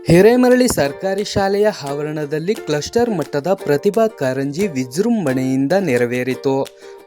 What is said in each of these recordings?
ಹಿರೇಮರಳಿ ಸರ್ಕಾರಿ ಶಾಲೆಯ ಆವರಣದಲ್ಲಿ ಕ್ಲಸ್ಟರ್ ಮಟ್ಟದ ಪ್ರತಿಭಾ ಕಾರಂಜಿ ವಿಜೃಂಭಣೆಯಿಂದ ನೆರವೇರಿತು.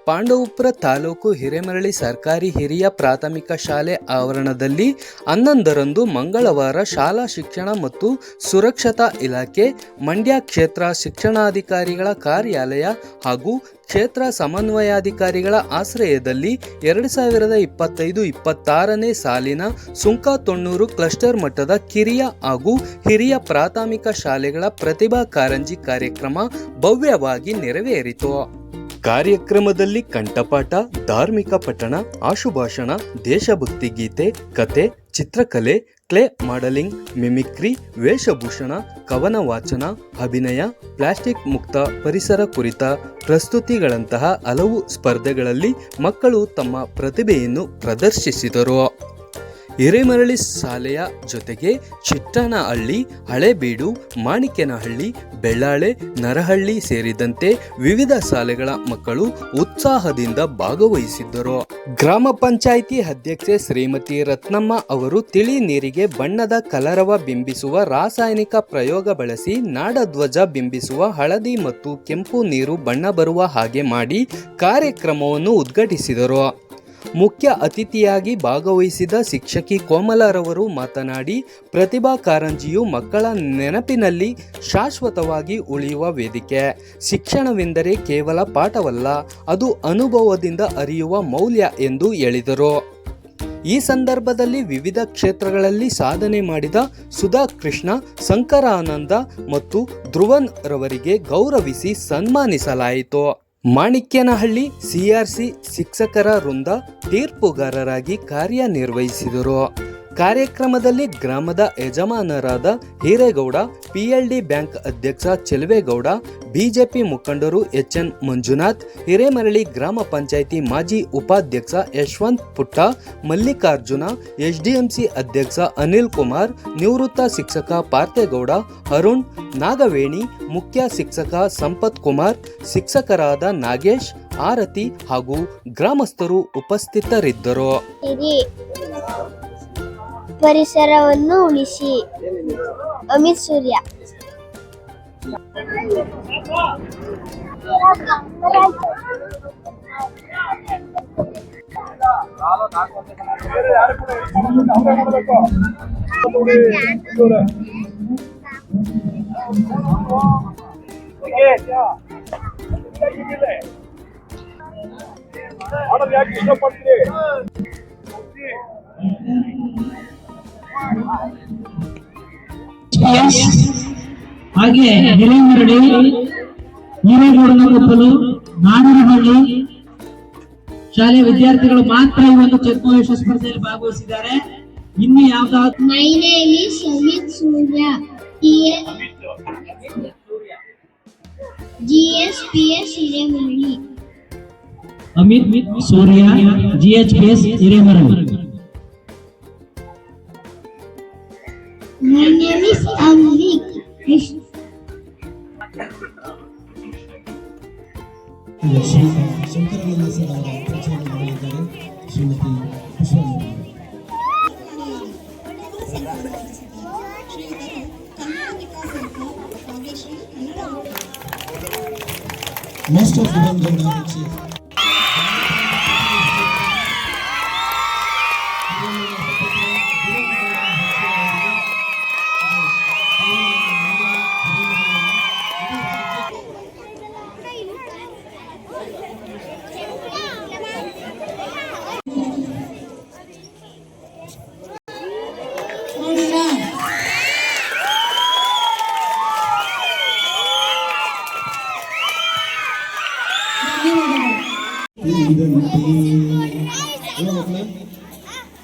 ಪಾಂಡವಪುರ ತಾಲೂಕು ಹಿರೇಮರಳಿ ಸರ್ಕಾರಿ ಹಿರಿಯ ಪ್ರಾಥಮಿಕ ಶಾಲೆ ಆವರಣದಲ್ಲಿ 11ರಂದು ಮಂಗಳವಾರ ಶಾಲಾ ಶಿಕ್ಷಣ ಮತ್ತು ಸುರಕ್ಷತಾ ಇಲಾಖೆ, ಮಂಡ್ಯ ಕ್ಷೇತ್ರ ಶಿಕ್ಷಣಾಧಿಕಾರಿಗಳ ಕಾರ್ಯಾಲಯ ಹಾಗೂ ಕ್ಷೇತ್ರ ಸಮನ್ವಯಾಧಿಕಾರಿಗಳ ಆಶ್ರಯದಲ್ಲಿ 2025-26ನೇ ಸಾಲಿನ ಸುಂಕತೊಣ್ಣೂರು ಕ್ಲಸ್ಟರ್ ಮಟ್ಟದ ಕಿರಿಯ ಹಾಗೂ ಹಿರಿಯ ಪ್ರಾಥಮಿಕ ಶಾಲೆಗಳ ಪ್ರತಿಭಾ ಕಾರಂಜಿ ಕಾರ್ಯಕ್ರಮ ಭವ್ಯವಾಗಿ ನೆರವೇರಿತು. ಕಾರ್ಯಕ್ರಮದಲ್ಲಿ ಕಂಠಪಾಠ, ಧಾರ್ಮಿಕ ಪಠಣ, ಆಶುಭಾಷಣ, ದೇಶಭಕ್ತಿ ಗೀತೆ, ಕತೆ, ಚಿತ್ರಕಲೆ, ಕ್ಲೇ ಮಾಡೆಲಿಂಗ್, ಮಿಮಿಕ್ರಿ, ವೇಷಭೂಷಣ, ಕವನ ವಾಚನ, ಅಭಿನಯ, ಪ್ಲಾಸ್ಟಿಕ್ ಮುಕ್ತ ಪರಿಸರ ಕುರಿತ ಪ್ರಸ್ತುತಿಗಳಂತಹ ಹಲವು ಸ್ಪರ್ಧೆಗಳಲ್ಲಿ ಮಕ್ಕಳು ತಮ್ಮ ಪ್ರತಿಭೆಯನ್ನು ಪ್ರದರ್ಶಿಸಿದರು. ಹಿರೇಮರಳಿ ಶಾಲೆಯ ಜೊತೆಗೆ ಚಿಟ್ಟನಹಳ್ಳಿ, ಹಳೇಬೀಡು, ಮಾಣಿಕ್ಯನಹಳ್ಳಿ, ಬೆಳ್ಳಾಳೆ, ನರಹಳ್ಳಿ ಸೇರಿದಂತೆ ವಿವಿಧ ಶಾಲೆಗಳ ಮಕ್ಕಳು ಉತ್ಸಾಹದಿಂದ ಭಾಗವಹಿಸಿದ್ದರು. ಗ್ರಾಮ ಪಂಚಾಯಿತಿ ಅಧ್ಯಕ್ಷೆ ಶ್ರೀಮತಿ ರತ್ನಮ್ಮ ಅವರು ತಿಳಿ ನೀರಿಗೆ ಬಣ್ಣದ ಕಲರವ ಬಿಂಬಿಸುವ ರಾಸಾಯನಿಕ ಪ್ರಯೋಗ ಬಳಸಿ ನಾಡಧ್ವಜ ಬಿಂಬಿಸುವ ಹಳದಿ ಮತ್ತು ಕೆಂಪು ನೀರು ಬಣ್ಣ ಬರುವ ಹಾಗೆ ಮಾಡಿ ಕಾರ್ಯಕ್ರಮವನ್ನು ಉದ್ಘಾಟಿಸಿದರು. ಮುಖ್ಯ ಅತಿಥಿಯಾಗಿ ಭಾಗವಹಿಸಿದ ಶಿಕ್ಷಕಿ ಕೋಮಲರವರು ಮಾತನಾಡಿ, ಪ್ರತಿಭಾ ಕಾರಂಜಿಯು ಮಕ್ಕಳ ನೆನಪಿನಲ್ಲಿ ಶಾಶ್ವತವಾಗಿ ಉಳಿಯುವ ವೇದಿಕೆ. ಶಿಕ್ಷಣವೆಂದರೆ ಕೇವಲ ಪಾಠವಲ್ಲ, ಅದು ಅನುಭವದಿಂದ ಅರಿಯುವ ಮೌಲ್ಯ ಎಂದು ಹೇಳಿದರು. ಈ ಸಂದರ್ಭದಲ್ಲಿ ವಿವಿಧ ಕ್ಷೇತ್ರಗಳಲ್ಲಿ ಸಾಧನೆ ಮಾಡಿದ ಸುಧಾ ಕೃಷ್ಣ, ಶಂಕರಾನಂದ ಮತ್ತು ಧ್ರುವನ್ ರವರಿಗೆ ಗೌರವಿಸಿ ಸನ್ಮಾನಿಸಲಾಯಿತು. ಮಾಣಿಕ್ಯನಹಳ್ಳಿ ಸಿಆರ್ಸಿ ಶಿಕ್ಷಕರ ವೃಂದ ತೀರ್ಪುಗಾರರಾಗಿ ಕಾರ್ಯನಿರ್ವಹಿಸಿದರು. ಕಾರ್ಯಕ್ರಮದಲ್ಲಿ ಗ್ರಾಮದ ಯಜಮಾನರಾದ ಹಿರೇಗೌಡ, ಪಿಎಲ್ಡಿ ಬ್ಯಾಂಕ್ ಅಧ್ಯಕ್ಷ ಚೆಲುವೇಗೌಡ, ಬಿಜೆಪಿ ಮುಖಂಡರು ಎಚ್ಎನ್ ಮಂಜುನಾಥ್, ಹಿರೇಮರಳಿ ಗ್ರಾಮ ಪಂಚಾಯಿತಿ ಮಾಜಿ ಉಪಾಧ್ಯಕ್ಷ ಯಶವಂತ್ ಪುಟ್ಟ, ಮಲ್ಲಿಕಾರ್ಜುನ, ಎಸ್ಡಿಎಂಸಿ ಅಧ್ಯಕ್ಷ ಅನಿಲ್ ಕುಮಾರ್, ನಿವೃತ್ತ ಶಿಕ್ಷಕ ಪಾರ್ಥೇಗೌಡ, ಅರುಣ್, ನಾಗವೇಣಿ, ಮುಖ್ಯ ಶಿಕ್ಷಕ ಸಂಪತ್ ಕುಮಾರ್, ಶಿಕ್ಷಕರಾದ ನಾಗೇಶ್, ಆರತಿ ಹಾಗೂ ಗ್ರಾಮಸ್ಥರು ಉಪಸ್ಥಿತರಿದ್ದರು. ಪರಿಸರವನ್ನು ಉಳಿಸಿ. ಅಮಿತ್ ಸೂರ್ಯ. ಹಾಗೆ ಹಿರೇಮರಳಿ, ಹಿರೇಗೌಡನಕೊಪ್ಪಲು, ನಾಡನಹಳ್ಳಿ ಶಾಲೆಯ ವಿದ್ಯಾರ್ಥಿಗಳು ಮಾತ್ರ ಈ ಒಂದು ಛದ್ಮವೇಷ ಸ್ಪರ್ಧೆಯಲ್ಲಿ ಭಾಗವಹಿಸಿದ್ದಾರೆ. ಇನ್ನು ಯಾವ್ದಾದ್ರು my name is Amit Surya, GSPS Hiremarali. Amit Surya, GHPS Hiremarali. My name is Amrik. Shankarananda sir ಅವರ ಪರಿಚಯ ಮಾಡಲಿದ್ದಾರೆ Shrimati Pushpamma. Master of divine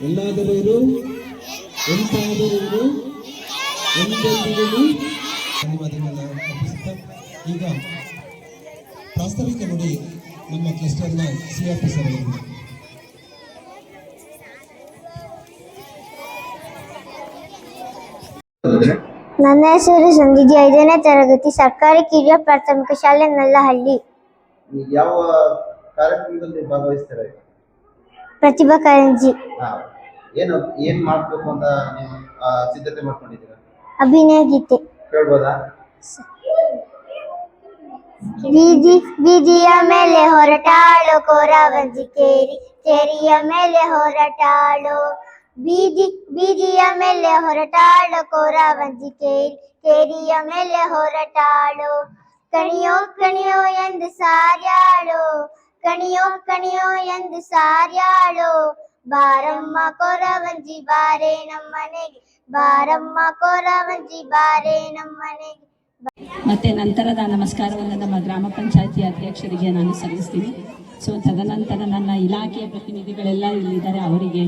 ಎಲ್ಲಾದರೂ ಎಂತಾದರೂ ಧನ್ಯವಾದಗಳನ್ನು ಅರ್ಪಿಸುತ್ತಾ ಈಗ ಪ್ರಾಸ್ತಾವಿಕ ನುಡಿ ನಮ್ಮ ಕ್ಲಸ್ಟರ್ನ CRP ಸರ್ ಅವರಿಗೆ. ನನ್ನ ಹೆಸರು ಸಂಧಿಜಿ, 5ನೇ ತರಗತಿ, ಸರ್ಕಾರಿ ಕಿರಿಯ ಪ್ರಾಥಮಿಕ ಶಾಲೆ ನಲ್ಲಹಳ್ಳಿ. ಯಾವ ಕಾರ್ಯಕ್ರಮದಲ್ಲಿ ಭಾಗವಹಿಸ್ತಾರೆ? ಪ್ರತಿಭಾ ಕಾರಂಜಿ. ಏನು ಮಾಡ್ಬೇಕು ಅಂತ ನೀವು ಸಿದ್ಧತೆ ಮಾಡ್ಕೊಂಡಿದ್ದೀರಾ? ಅಭಿನಯ ಗೀತೆ. ಕೇಳ್ಬೋದಾ? ಬೀದಿಯ ಮೇಲೆ ಹೊರಟಾಳು ಕೋರವಂಜಿ ಕೇರಿ, ಕೇರಿಯ ಮೇಲೆ ಹೊರಟಾಳು. ಬೀದಿಯ ಮೇಲೆ ಹೊರಟಾಳು ಕೋರವಂಜಿ ಕೇರಿ, ಕೇರಿಯ ಮೇಲೆ ಹೊರಟಾಳು. ಕಣಿಯೋ ಕಣಿಯೋ ಎಂದು ಸಾರ್ಯಾಳು, ಕಣಿಯೋ ಕಣಿಯೋ ಎಂದು ಸಾರ್ಯಾಳು. ಬಾರಮ್ಮ ಕೋರವಂಜಿ ಬಾರೆ ನಮ್ಮನೆಗೆ, ಬಾರಮ್ಮ ಕೋರವಂಜಿ ಬಾರೆ ನಮ್ಮನೆಗೆ. ಮತ್ತು ನಂತರದ ನಮಸ್ಕಾರವನ್ನು ನಮ್ಮ ಗ್ರಾಮ ಪಂಚಾಯತಿ ಅಧ್ಯಕ್ಷರಿಗೆ ನಾನು ಸಲ್ಲಿಸ್ತೀನಿ. ಸೊ ತದನಂತರ ನನ್ನ ಇಲಾಖೆಯ ಪ್ರತಿನಿಧಿಗಳೆಲ್ಲ ಇಲ್ಲಿದ್ದಾರೆ, ಅವರಿಗೆ,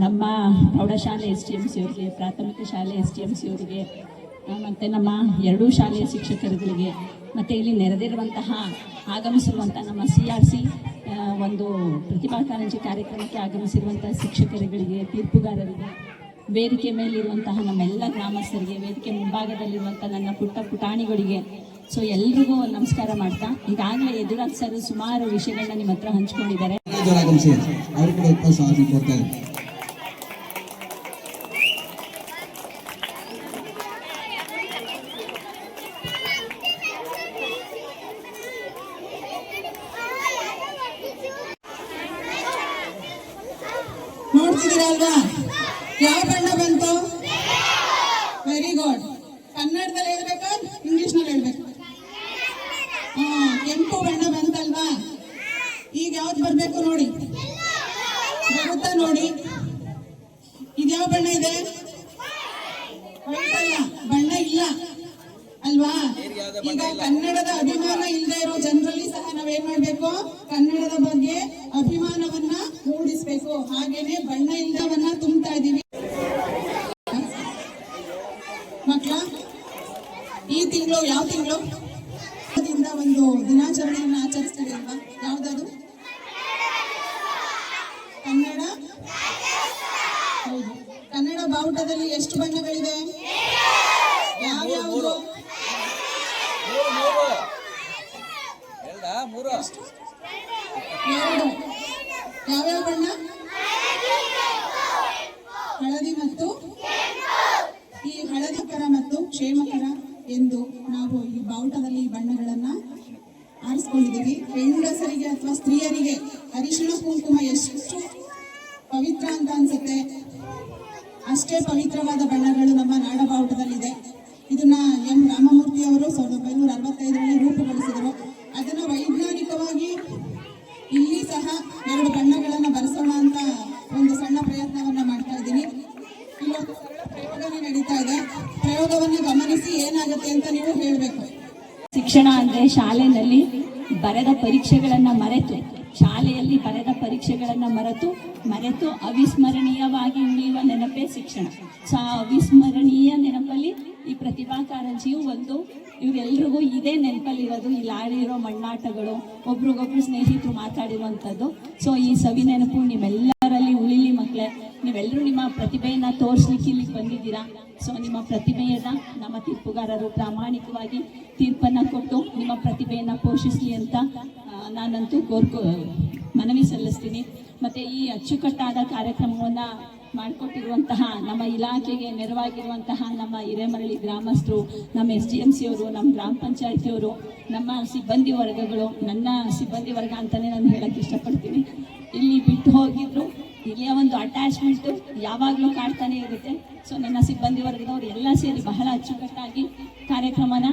ನಮ್ಮ ಪ್ರೌಢಶಾಲೆ STMC ಅವರಿಗೆ, ಪ್ರಾಥಮಿಕ ಶಾಲೆ STMC ಅವರಿಗೆ, ಮತ್ತು ನಮ್ಮ ಎರಡೂ ಶಾಲೆಯ ಶಿಕ್ಷಕರುಗಳಿಗೆ, ಮತ್ತು ಇಲ್ಲಿ ನೆರೆದಿರುವಂತಹ ಆಗಮಿಸಿರುವಂಥ ನಮ್ಮ CRC ಒಂದು ಪ್ರತಿಭಾ ಕಾರಂಜಿ ಕಾರ್ಯಕ್ರಮಕ್ಕೆ ಆಗಮಿಸಿರುವಂಥ ಶಿಕ್ಷಕರುಗಳಿಗೆ, ತೀರ್ಪುಗಾರರಿಗೆ, ವೇದಿಕೆ ಮೇಲಿರುವಂತಹ ನಮ್ಮೆಲ್ಲ ಗ್ರಾಮಸ್ಥರಿಗೆ, ವೇದಿಕೆ ಮುಂಭಾಗದಲ್ಲಿರುವಂಥ ನನ್ನ ಪುಟ್ಟ ಪುಟಾಣಿಗಳಿಗೆ, ಸೊ ಎಲ್ರಿಗೂ ನಮಸ್ಕಾರ ಮಾಡ್ತಾ, ಈಗಾಗಲೇ ಯದುರಾಜ್ ಸರ್ ಸುಮಾರು ವಿಷಯಗಳನ್ನ ನಿಮ್ಮ ಹತ್ರ ಹಂಚ್ಕೊಂಡಿದ್ದಾರೆ. ಅವರು ಕೂಡ ಉಪಸ್ಥಿತಿ ಕೊಡ್ತಾ ಇದ್ದಾರೆ. ನೋಡ್ತಿದ್ದೀರಲ್ವಾ ಯಾವ ಬಣ್ಣ ಬಂತು? Very good. ಕನ್ನಡದಲ್ಲಿ ಹೇಳ್ಬೇಕಾ ಇಂಗ್ಲಿಷ್ ನಲ್ಲಿ ಹೇಳ್ಬೇಕು? ಕೆಂಪು ಬಣ್ಣ ಬಂತಲ್ವಾ? ಈಗ ಯಾವ್ದು ಬರ್ಬೇಕು ನೋಡಿ, ಬರುತ್ತಾ ನೋಡಿ. ಇದ್ಯಾವ ಬಣ್ಣ ಇದೆ? ವೈಟ್ ಅಲ್ಲ, ಬಣ್ಣ ಇಲ್ಲ ಅಲ್ವಾ? ಈಗ ಕನ್ನಡದ ಅಭಿಮಾನ ಇಲ್ಲದೆ ಇರೋ ಜನರಲ್ಲಿ ಸಹ ನಾವೇನ್ ಮಾಡ್ಬೇಕು? ಕನ್ನಡದ ಬಗ್ಗೆ ಅಭಿಮಾನವನ್ನ ಮೂಡಿಸ್ಬೇಕು. ಹಾಗೇನೆ ಬಣ್ಣ ಇಲ್ಲದವನ್ನ ತುಂಬ್ತಾ ಇದೀವಿ. ಮಕ್ಕಳ, ಈ ತಿಂಗಳು ಯಾವ ತಿಂಗಳು ಒಂದು ದಿನಾಚರಣೆಯನ್ನ ಆಚರಿಸ್ತೀವಿ ಅಲ್ವಾ? ಯಾವ್ದದು? ಕನ್ನಡ. ಹೌದು. ಕನ್ನಡ ಬಾವುಟದಲ್ಲಿ ಎಷ್ಟು ಬಣ್ಣಗಳಿವೆ? ಯಾವ್ಯಾವುದು? ಎರಡು. ಯಾವ್ಯಾವ ಬಣ್ಣ? ಹಳದಿ ಮತ್ತು ಈ ಹಳದಿಕರ ಮತ್ತು ಕ್ಷೇಮಕರ ಎಂದು ನಾವು ಈ ಬಾವುಟದಲ್ಲಿ ಬಣ್ಣಗಳನ್ನ ಆರಿಸ್ಕೊಂಡಿದ್ದೀವಿ. ಹೆಂಗಸರಿಗೆ ಅಥವಾ ಸ್ತ್ರೀಯರಿಗೆ ಅರಿಶಿಣ ಕುಂಕುಮ ಎಷ್ಟು ಪವಿತ್ರ ಅಂತ ಅನ್ಸುತ್ತೆ, ಅಷ್ಟೇ ಪವಿತ್ರವಾದ ಬಣ್ಣಗಳು ನಮ್ಮ ನಾಡ ಬಾವುಟದಲ್ಲಿದೆ. ಇದನ್ನ ಎಂ ರಾಮಮೂರ್ತಿ ಅವರು 1965ರಲ್ಲಿ ರೂಪುಗೊಳಿಸಿದರು. ಅದನ್ನು ವೈಜ್ಞಾನಿಕವಾಗಿ ಇಲ್ಲಿ ಸಹ ಎರಡು ಬಣ್ಣಗಳನ್ನ ಬರೆಸೋಣ ಅಂತ ಒಂದು ಸಣ್ಣ ಪ್ರಯತ್ನವನ್ನ ಮಾಡ್ತಾ ಇದ್ದೀನಿ. ಇಲ್ಲೊಂದು ಪ್ರಯೋಗನೇ ನಡೀತಾ ಇದೆ. ಪ್ರಯೋಗವನ್ನು ಗಮನಿಸಿ ಏನಾಗುತ್ತೆ ಅಂತ ನೀವು ಹೇಳಬೇಕು. ಶಿಕ್ಷಣ ಅಂದರೆ ಶಾಲೆಯಲ್ಲಿ ಬರೆದ ಪರೀಕ್ಷೆಗಳನ್ನ ಮರೆತು, ಶಾಲೆಯಲ್ಲಿ ಬರೆದ ಪರೀಕ್ಷೆಗಳನ್ನ ಮರೆತು ಅವಿಸ್ಮರಣೀಯವಾಗಿ ಉಳಿಯುವ ನೆನಪೇ ಶಿಕ್ಷಣ. ಸೊ ಆ ಅವಿಸ್ಮರಣೀಯ ನೆನಪಲ್ಲಿ ಈ ಪ್ರತಿಭಾ ಕಾರಂಜಿಯು ಒಂದು. ಇವರೆಲ್ರಿಗೂ ಇದೇ ನೆನಪಲ್ಲಿರೋದು, ಇಲ್ಲಿ ಆಡಿರೋ ಮಣ್ಣಾಟಗಳು, ಒಬ್ರಿಗೊಬ್ರು ಸ್ನೇಹಿತರು ಮಾತಾಡಿರುವಂಥದ್ದು. ಸೊ ಈ ಸವಿ ನೆನಪು ನಿಮ್ಮೆಲ್ಲರಲ್ಲಿ ಉಳಿಲಿ ಮಕ್ಕಳೇ. ನೀವೆಲ್ಲರೂ ನಿಮ್ಮ ಪ್ರತಿಭೆಯನ್ನು ತೋರಿಸ್ಲಿಕ್ಕೆ ಇಲ್ಲಿಗೆ ಬಂದಿದ್ದೀರಾ. ಸೊ ನಿಮ್ಮ ಪ್ರತಿಭೆಯನ್ನ ನಮ್ಮ ತೀರ್ಪುಗಾರರು ಪ್ರಾಮಾಣಿಕವಾಗಿ ತೀರ್ಪನ್ನು ಕೊಟ್ಟು ನಿಮ್ಮ ಪ್ರತಿಭೆಯನ್ನು ಪೋಷಿಸಲಿ ಅಂತ ನಾನಂತೂ ಮನವಿ ಸಲ್ಲಿಸ್ತೀನಿ. ಮತ್ತು ಈ ಅಚ್ಚುಕಟ್ಟಾದ ಕಾರ್ಯಕ್ರಮವನ್ನು ಮಾಡಿಕೊಟ್ಟಿರುವಂತಹ ನಮ್ಮ ಇಲಾಖೆಗೆ ನೆರವಾಗಿರುವಂತಹ ನಮ್ಮ ಹಿರೇಮರಳಿ ಗ್ರಾಮಸ್ಥರು, ನಮ್ಮ SDMC ಅವರು, ನಮ್ಮ ಗ್ರಾಮ ಪಂಚಾಯತಿಯವರು, ನಮ್ಮ ಸಿಬ್ಬಂದಿ ವರ್ಗಗಳು, ನನ್ನ ಸಿಬ್ಬಂದಿ ವರ್ಗ ಅಂತಲೇ ನಾನು ಹೇಳಕ್ಕೆ ಇಷ್ಟಪಡ್ತೀನಿ. ಇಲ್ಲಿ ಬಿಟ್ಟು ಹೋಗಿದ್ರು, ಇಲ್ಲಿಯ ಒಂದು ಅಟ್ಯಾಚ್ಮೆಂಟು ಯಾವಾಗಲೂ ಕಾಡ್ತಾನೆ ಇರುತ್ತೆ. ಸೊ ನನ್ನ ಸಿಬ್ಬಂದಿ ವರ್ಗದವರು ಎಲ್ಲ ಸೇರಿ ಬಹಳ ಅಚ್ಚುಕಟ್ಟಾಗಿ ಕಾರ್ಯಕ್ರಮನ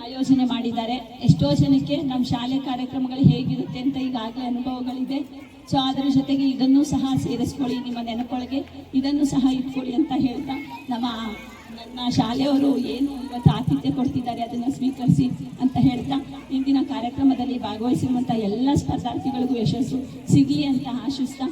ಆಯೋಜನೆ ಮಾಡಿದ್ದಾರೆ. ಎಷ್ಟೋ ಜನಕ್ಕೆ ನಮ್ಮ ಶಾಲೆ ಕಾರ್ಯಕ್ರಮಗಳು ಹೇಗಿರುತ್ತೆ ಅಂತ ಈಗಾಗಲೇ ಅನುಭವಗಳಿದೆ. ಸೊ ಅದರ ಜೊತೆಗೆ ಇದನ್ನು ಸಹ ಸೇರಿಸ್ಕೊಳ್ಳಿ, ನಿಮ್ಮ ನೆನಪೊಳಗೆ ಇದನ್ನು ಸಹ ಇಟ್ಕೊಳ್ಳಿ ಅಂತ ಹೇಳ್ತಾ, ನನ್ನ ಶಾಲೆಯವರು ಏನು ಇವತ್ತು ಆತಿಥ್ಯ ಕೊಡ್ತಿದ್ದಾರೆ ಅದನ್ನು ಸ್ವೀಕರಿಸಿ ಅಂತ ಹೇಳ್ತಾ, ಇಂದಿನ ಕಾರ್ಯಕ್ರಮದಲ್ಲಿ ಭಾಗವಹಿಸಿರುವಂಥ ಎಲ್ಲ ಸ್ಪರ್ಧಾರ್ಥಿಗಳಿಗೂ ಯಶಸ್ಸು ಸಿಗಲಿ ಅಂತ ಆಶಿಸ್ತಾ